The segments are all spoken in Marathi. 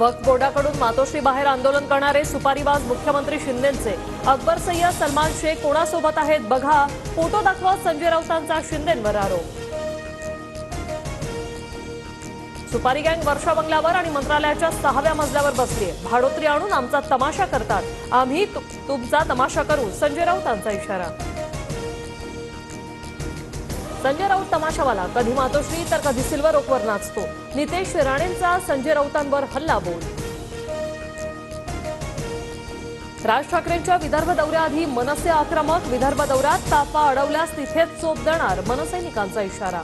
वक्फ बोर्डाकडून मातोश्री बाहेर आंदोलन करणारे सुपारीबाज मुख्यमंत्री शिंदेंचे अकबर सय्यद सलमान शेख कोणासोबत आहेत बघा, फोटो दाखवत संजय राऊतांचा शिंदेंवर आरोप। सुपारी गँग वर्षा बंगल्यावर आणि मंत्रालयाच्या 6व्या मजल्यावर बसलीये। भाडोत्री आणून आमचा तमाशा करतात, आम्ही तुमचा तमाशा करू, संजय राऊतांचा इशारा। संजय राऊत तमाशावाला, कधी मातोश्री तर कधी सिल्वर ओकवर नाचतो। नितेश राणेंचा संजय राऊतांवर हल्ला बोल। राज ठाकरेंच्या विदर्भ दौऱ्याआधी मनसे आक्रमक, विदर्भ दौऱ्यात ताफा अडवल्यास तिथेच चोप देणार, मनसैनिकांचा इशारा।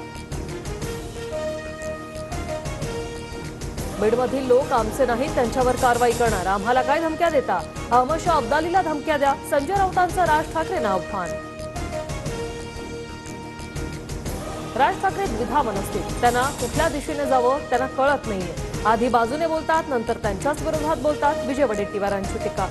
बीडमधील लोक आमचे नाहीत, त्यांच्यावर कारवाई करणार, आम्हाला काय धमक्या देता, अहमद शाह अब्दालीला धमक्या द्या, संजय राऊतांचं राज ठाकरेंना आव्हान। राज ठाकरे द्विधा मनस्थित, त्यांना कुठल्या दिशेने जावं त्यांना कळत नाहीये। आधी बाजूने बोलतात, नंतर त्यांच्याच विरोधात बोलतात, विजय वडेट्टीवारांची टीका।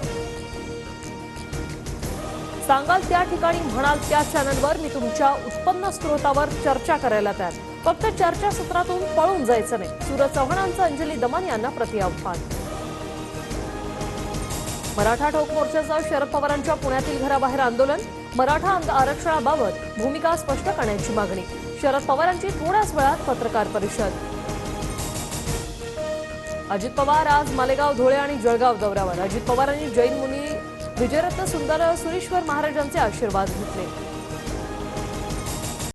सांगाल त्या ठिकाणी म्हणाल त्या चॅनलवर मी तुमच्या उत्पन्न स्रोतावर चर्चा करायला तयार, फक्त चर्चासत्रातून पळून जायचं नाही, सूरज चव्हाणांचं अंजली दमन यांना प्रति आव्हान। मराठा ठोक मोर्चाचं शरद पवारांच्या पुण्यातील घराबाहेर आंदोलन, मराठा आरक्षणाबाबत भूमिका स्पष्ट करण्याची मागणी, शरद पवारांची थोड्याच वेळात पत्रकार परिषद। अजित पवार आज मालेगाव, धुळे आणि जळगाव दौऱ्यावर, अजित पवारांनी जैन मुनी विजयरत्न सुंदर सुरेश्वर महाराजांचे आशीर्वाद घेतले।